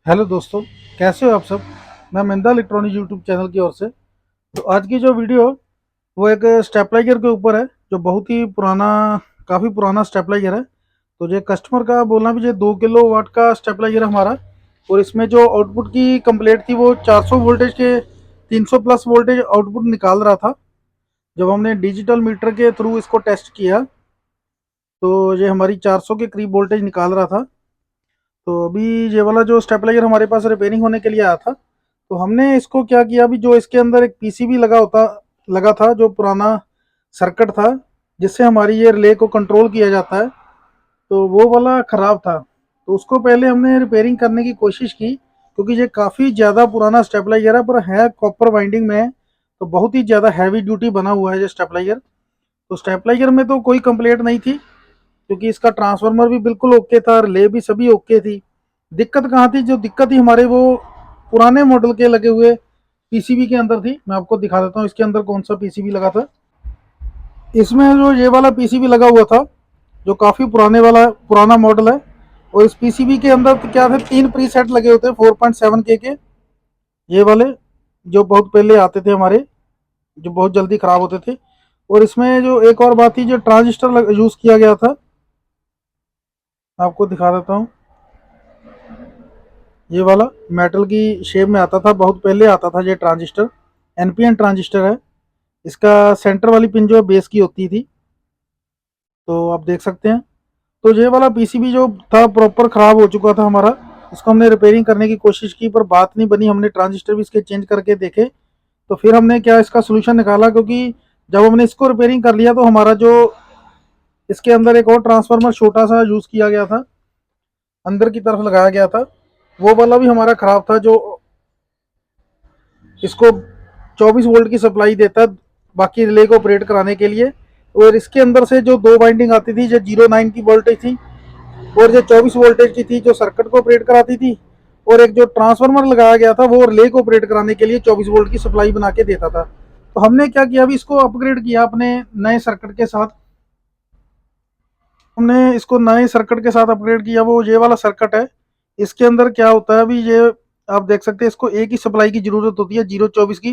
Hello दोस्तों, कैसे हो आप सब। मैं मिंदा इलेक्ट्रॉनिक यूट्यूब चैनल की ओर से। तो आज की जो वीडियो वो एक स्टेपलाइजर के ऊपर है, जो बहुत ही पुराना, काफ़ी पुराना स्टेपलाइजर है। तो ये कस्टमर का बोलना भी, ये 2 किलो वाट का स्टेपलाइजर है हमारा। और इसमें जो आउटपुट की कंप्लेंट थी वो 400 वोल्टेज के 300 प्लस वोल्टेज आउटपुट निकाल रहा था। जब हमने डिजिटल मीटर के थ्रू इसको टेस्ट किया तो ये हमारी 400 के करीब वोल्टेज निकाल रहा था। तो अभी ये वाला जो स्टेबलाइजर हमारे पास रिपेयरिंग होने के लिए आया था, तो हमने इसको क्या किया, अभी जो इसके अंदर एक पीसीबी लगा था, जो पुराना सर्किट था जिससे हमारी ये रिले को कंट्रोल किया जाता है, तो वो वाला ख़राब था। तो उसको पहले हमने रिपेयरिंग करने की कोशिश की, क्योंकि ये काफ़ी ज़्यादा पुराना स्टेबलाइजर है, पर है कॉपर वाइंडिंग में है, तो बहुत ही ज़्यादा हैवी ड्यूटी बना हुआ है ये स्टेबलाइजर। तो स्टेबलाइजर में तो कोई कंप्लेंट नहीं थी, क्योंकि इसका ट्रांसफार्मर भी बिल्कुल ओके था, रिले भी सभी ओके थी। दिक्कत कहाँ थी, जो दिक्कत थी हमारे वो पुराने मॉडल के लगे हुए पीसीबी के अंदर थी। मैं आपको दिखा देता हूँ इसके अंदर कौन सा पीसीबी लगा था। इसमें जो ये वाला पीसीबी लगा हुआ था, जो काफ़ी पुराना मॉडल है। और इस पीसीबी के अंदर तो क्या थे, 3 प्रीसेट लगे होते हैं 4.7 के ये वाले, जो बहुत पहले आते थे हमारे, जो बहुत जल्दी ख़राब होते थे। और इसमें जो एक और बात थी, जो ट्रांजिस्टर यूज़ किया गया था, आपको दिखा देता हूँ। ये वाला मेटल की शेप में आता था, बहुत पहले आता था ये ट्रांजिस्टर, एनपीएन ट्रांजिस्टर है। इसका सेंटर वाली पिन जो है बेस की होती थी, तो आप देख सकते हैं। तो ये वाला पीसीबी जो था प्रॉपर ख़राब हो चुका था हमारा। इसको हमने रिपेयरिंग करने की कोशिश की, पर बात नहीं बनी। हमने ट्रांजिस्टर भी इसके चेंज करके देखे, तो फिर हमने क्या इसका सोल्यूशन निकाला, क्योंकि जब हमने इसको रिपेयरिंग कर लिया तो हमारा जो इसके अंदर एक और ट्रांसफार्मर छोटा सा यूज़ किया गया था, अंदर की तरफ लगाया गया था, वो वाला भी हमारा ख़राब था, जो इसको 24 वोल्ट की सप्लाई देता है बाकी रिले को ऑपरेट कराने के लिए। और इसके अंदर से जो 2 वाइंडिंग आती थी, जो 09 की वोल्टेज थी और जो 24 वोल्टेज की थी, जो सर्किट को ऑपरेट कराती थी। और एक जो ट्रांसफार्मर लगाया गया था वो रिले को ऑपरेट कराने के लिए 24 वोल्ट की सप्लाई बना के देता था। तो हमने क्या किया, अभी इसको अपग्रेड किया अपने नए सर्किट के साथ। हमने इसको नए सर्किट के साथ अपग्रेड किया, वो ये वाला सर्किट है। इसके अंदर क्या होता है, अभी ये आप देख सकते हैं, इसको एक ही सप्लाई की ज़रूरत होती है, 024 की,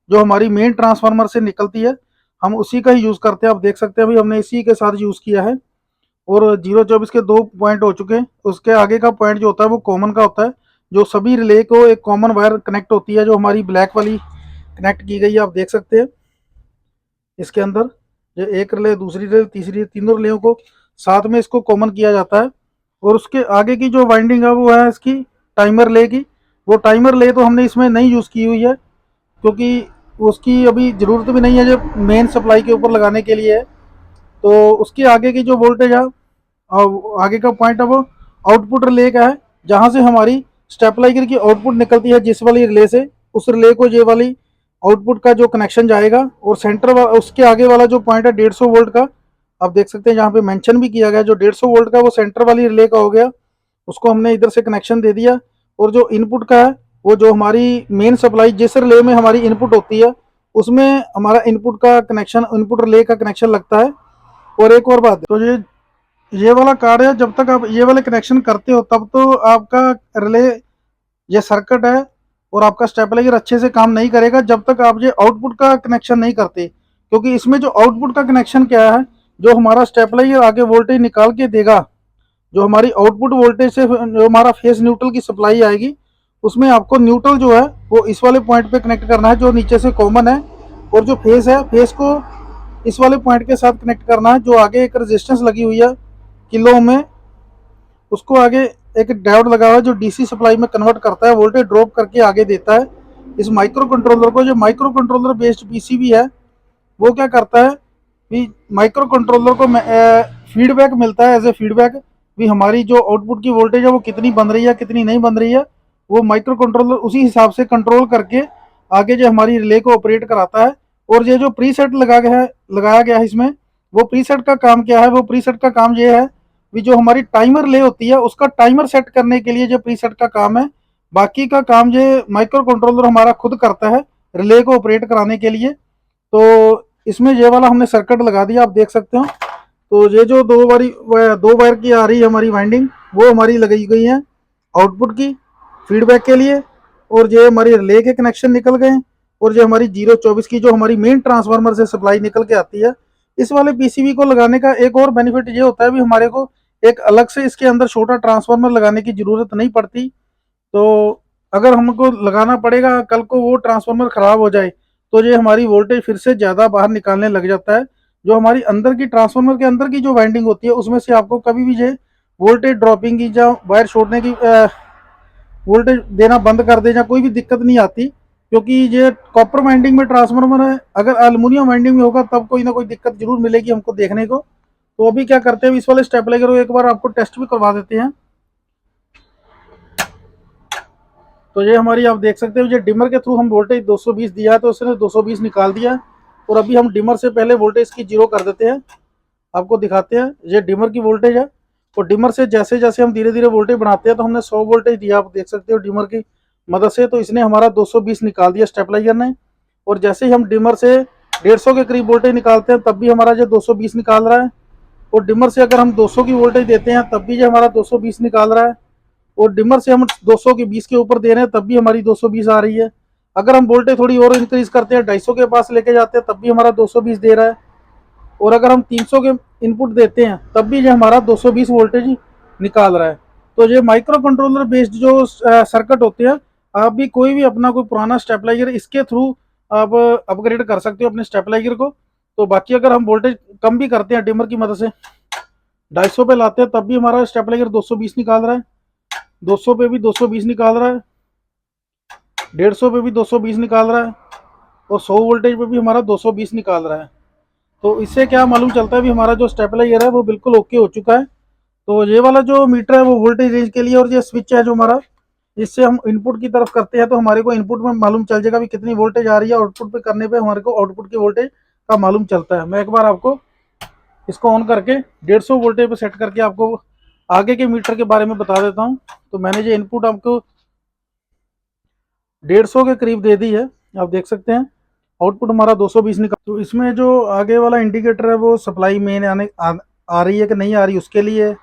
जो हमारी मेन ट्रांसफार्मर से निकलती है। हम उसी का ही यूज़ करते हैं। आप देख सकते हैं अभी हमने इसी के साथ यूज़ किया है। और 024 के 2 पॉइंट हो चुके हैं। उसके आगे का पॉइंट जो होता है वो कॉमन का होता है, जो सभी रिले को एक कॉमन वायर कनेक्ट होती है, जो हमारी ब्लैक वाली कनेक्ट की गई है। आप देख सकते हैं इसके अंदर जो एक रिले, दूसरी रिले, तीसरी रिले, तीनों रिलेयों को साथ में इसको कॉमन किया जाता है। और उसके आगे की जो वाइंडिंग है वो है इसकी टाइमर रिले की। वो टाइमर रिले तो हमने इसमें नहीं यूज़ की हुई है, क्योंकि उसकी अभी ज़रूरत भी नहीं है, जो मेन सप्लाई के ऊपर लगाने के लिए है। तो उसके आगे की जो वोल्टेज है और आगे का पॉइंट है वो आउटपुट रिले का है, जहाँ से हमारी स्टेपलाइजर की आउटपुट निकलती है, जिस वाली रिले से उस रिले को ये वाली आउटपुट का जो कनेक्शन जाएगा। और उसके आगे वाला जो पॉइंट है 150 वोल्ट का, आप देख सकते हैं यहाँ पे मेंशन भी किया गया, जो 150 वोल्ट का वो सेंटर वाली रिले का हो गया। उसको हमने इधर से कनेक्शन दे दिया। और जो इनपुट का है, वो जो हमारी मेन सप्लाई जिस रिले में हमारी इनपुट होती है, उसमें हमारा इनपुट का कनेक्शन, इनपुट रिले का कनेक्शन लगता है। और एक और बात, तो ये वाला कार्ड है, जब तक आप ये वाले कनेक्शन करते हो तब तो आपका रिले, ये सर्किट है, और आपका स्टेबलाइजर अच्छे से काम नहीं करेगा जब तक आप ये आउटपुट का कनेक्शन नहीं करते। क्योंकि इसमें जो आउटपुट का कनेक्शन क्या है, जो हमारा स्टेबलाइजर आगे वोल्टेज निकाल के देगा, जो हमारी आउटपुट वोल्टेज से जो हमारा फेस न्यूट्रल की सप्लाई आएगी, उसमें आपको न्यूट्रल जो है वो इस वाले पॉइंट पे कनेक्ट करना है, जो नीचे से कॉमन है। और जो फेस है, फेस को इस वाले पॉइंट के साथ कनेक्ट करना है, जो आगे एक रेजिस्टेंस लगी हुई है किलो में, उसको आगे एक डायोड लगा हुआ है, जो डीसी सप्लाई में कन्वर्ट करता है, वोल्टेज ड्रॉप करके आगे देता है इस माइक्रो कंट्रोलर को। जो माइक्रो कंट्रोलर बेस्ड पीसीबी है, वो क्या करता है कि माइक्रो कंट्रोलर को फीडबैक मिलता है, एज ए फीडबैक भी हमारी जो आउटपुट की वोल्टेज है वो कितनी बन रही है, कितनी नहीं बन रही है। वो माइक्रो कंट्रोलर उसी हिसाब से कंट्रोल करके आगे जो हमारी रिले को ऑपरेट कराता है। और ये जो प्रीसेट लगाया गया है इसमें, वो प्रीसेट का काम क्या है, वो प्रीसेट का काम ये है भी, जो हमारी टाइमर रिले होती है उसका टाइमर सेट करने के लिए जो प्रीसेट का काम है, बाकी का काम ये माइक्रो कंट्रोलर हमारा खुद करता है रिले को ऑपरेट कराने के लिए। तो इसमें ये वाला हमने सर्किट लगा दिया, आप देख सकते हो। तो ये जो 2 वायर की आ रही है हमारी वाइंडिंग, वो हमारी लगाई गई है आउटपुट की। फीडबैक के लिए, और जो हमारी रिले के कनेक्शन निकल गए, और जो हमारी 024 की जो हमारी मेन ट्रांसफार्मर से सप्लाई निकल के आती है। इस वाले पीसीबी को लगाने का एक और बेनिफिट ये होता है भी हमारे को एक अलग से इसके अंदर छोटा ट्रांसफार्मर लगाने की जरूरत नहीं पड़ती। तो अगर हमको लगाना पड़ेगा, कल को वो ट्रांसफार्मर खराब हो जाए तो ये हमारी वोल्टेज फिर से ज़्यादा बाहर निकालने लग जाता है। जो हमारी अंदर की ट्रांसफार्मर के अंदर की जो वाइंडिंग होती है उसमें से आपको कभी भी ये वोल्टेज ड्रॉपिंग की या वायर छोड़ने की वोल्टेज देना बंद कर दे या कोई भी दिक्कत नहीं आती, क्योंकि ये कॉपर वाइंडिंग में ट्रांसफार्मर है। अगर एल्युमिनियम वाइंडिंग में होगा तब कोई ना कोई दिक्कत जरूर मिलेगी हमको देखने को। तो अभी क्या करते हैं, इस वाले स्टेबलाइजर को एक बार आपको टेस्ट भी करवा देते हैं। तो ये हमारी आप देख सकते हो, ये डिमर के थ्रू हम वोल्टेज 220 दिया है तो उसने 220 निकाल दिया। और अभी हम डिमर से पहले वोल्टेज की जीरो कर देते हैं, आपको दिखाते हैं। ये डिमर की वोल्टेज है, और डिमर से जैसे जैसे हम धीरे धीरे वोल्टेज बढ़ाते हैं तो हमने 100 वोल्टेज दिया, आप देख सकते हो डिमर की मदद से। तो इसने हमारा 220 निकाल दिया स्टेबलाइजर ने। और जैसे ही हम डिमर से 150 के करीब वोल्टेज निकालते हैं तब भी हमारा जो 220 निकाल रहा है। और डिमर से अगर हम 200 की वोल्टेज देते हैं तब भी जो हमारा 220 निकाल रहा है। और डिमर से हम 200 के 20 के ऊपर दे रहे हैं तब भी हमारी 220 आ रही है। अगर हम वोल्टेज थोड़ी और इंक्रीज करते हैं, 250 के पास लेके जाते हैं तब भी हमारा 220 दे रहा है। और अगर हम 300 के इनपुट देते हैं तब भी ये हमारा 220 वोल्टेज निकाल रहा है। तो ये माइक्रो कंट्रोलर बेस्ड जो सर्किट होते हैं, आप भी कोई भी अपना कोई पुराना स्टेबलाइजर इसके थ्रू आप अपग्रेड कर सकते हो अपने स्टेबलाइजर को। तो बाकी अगर हम वोल्टेज कम भी करते हैं डिमर की मदद से, 250 पे लाते हैं तब भी हमारा स्टेबलाइजर 220 निकाल रहा है, 200 पे भी 220 निकाल रहा है, 150 पे भी 220 निकाल रहा है, और 100 वोल्टेज पे भी हमारा 220 निकाल रहा है। तो इससे क्या मालूम चलता है भी हमारा जो स्टेबलाइजर है वो बिल्कुल ओके हो चुका है। तो ये वाला जो मीटर है वो वोल्टेज रेंज के लिए, और ये स्विच है जो हमारा, इससे हम इनपुट की तरफ करते हैं तो हमारे को इनपुट में मालूम चल जाएगा भी कितनी वोल्टेज आ रही है। आउटपुट पे करने पे हमारे को आउटपुट की वोल्टेज का मालूम चलता है। मैं एक बार आपको इसको ऑन करके 150 वोल्टेज पे सेट करके आपको आगे के मीटर के बारे में बता देता हूँ। तो मैंने जो इनपुट आपको 150 के करीब दे दी है, आप देख सकते हैं। आउटपुट हमारा 220 निकाल। तो इसमें जो आगे वाला इंडिकेटर है वो सप्लाई मेन आ रही है कि नहीं आ रही उसके लिए।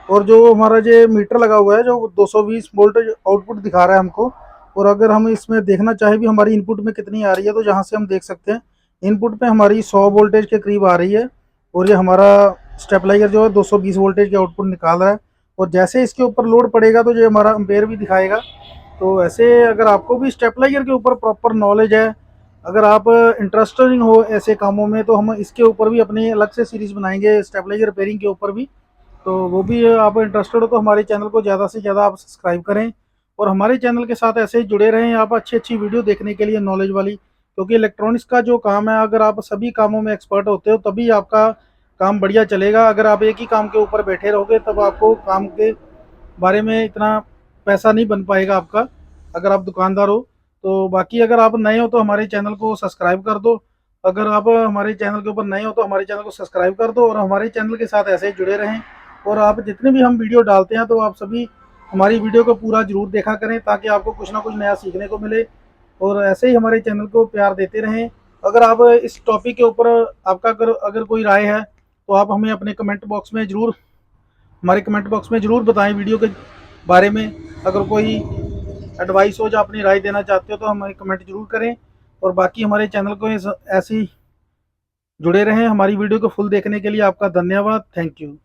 और जो हमारा जो मीटर लगा हुआ है जो 220 वोल्ट आउटपुट दिखा रहा है हमको। और अगर हम इसमें देखना चाहे भी हमारी इनपुट में कितनी आ रही है, तो यहाँ से हम देख सकते हैं इनपुट पे हमारी 100 वोल्टेज के करीब आ रही है। और ये हमारा स्टेबलाइजर जो है 220 वोल्टेज के आउटपुट निकाल रहा है। और जैसे इसके ऊपर लोड पड़ेगा तो ये हमारा एम्पेयर भी दिखाएगा। तो ऐसे अगर आपको भी स्टेबलाइजर के ऊपर प्रॉपर नॉलेज है, अगर आप इंटरेस्टेड हो ऐसे कामों में, तो हम इसके ऊपर भी अपनी अलग से सीरीज़ बनाएंगे स्टेबलाइजर रिपेयरिंग के ऊपर भी। तो वो भी आप इंटरेस्टेड हो तो हमारे चैनल को ज़्यादा से ज़्यादा आप सब्सक्राइब करें, और हमारे चैनल के साथ ऐसे ही जुड़े रहें आप अच्छी अच्छी वीडियो देखने के लिए नॉलेज वाली। क्योंकि इलेक्ट्रॉनिक्स का जो काम है, अगर आप सभी कामों में एक्सपर्ट होते हो तभी आपका काम बढ़िया चलेगा। अगर आप एक ही काम के ऊपर बैठे रहोगे तब आपको काम के बारे में इतना पैसा नहीं बन पाएगा आपका, अगर आप दुकानदार हो। तो बाकी अगर आप नए हो तो हमारे चैनल को सब्सक्राइब कर दो। अगर आप हमारे चैनल के ऊपर नए हो तो हमारे चैनल को सब्सक्राइब कर दो, और हमारे चैनल के साथ ऐसे ही जुड़े रहें। और आप जितने भी हम वीडियो डालते हैं तो आप सभी हमारी वीडियो को पूरा जरूर देखा करें, ताकि आपको कुछ ना कुछ नया सीखने को मिले। और ऐसे ही हमारे चैनल को प्यार देते रहें। अगर आप इस टॉपिक के ऊपर आपका अगर कोई राय है तो आप हमें अपने कमेंट बॉक्स में ज़रूर हमारे कमेंट बॉक्स में ज़रूर बताएं वीडियो के बारे में। अगर कोई एडवाइस हो या अपनी राय देना चाहते हो तो हमें कमेंट जरूर करें। और बाकी हमारे चैनल को ऐसे ही जुड़े रहें। हमारी वीडियो को फुल देखने के लिए आपका धन्यवाद। Thank you.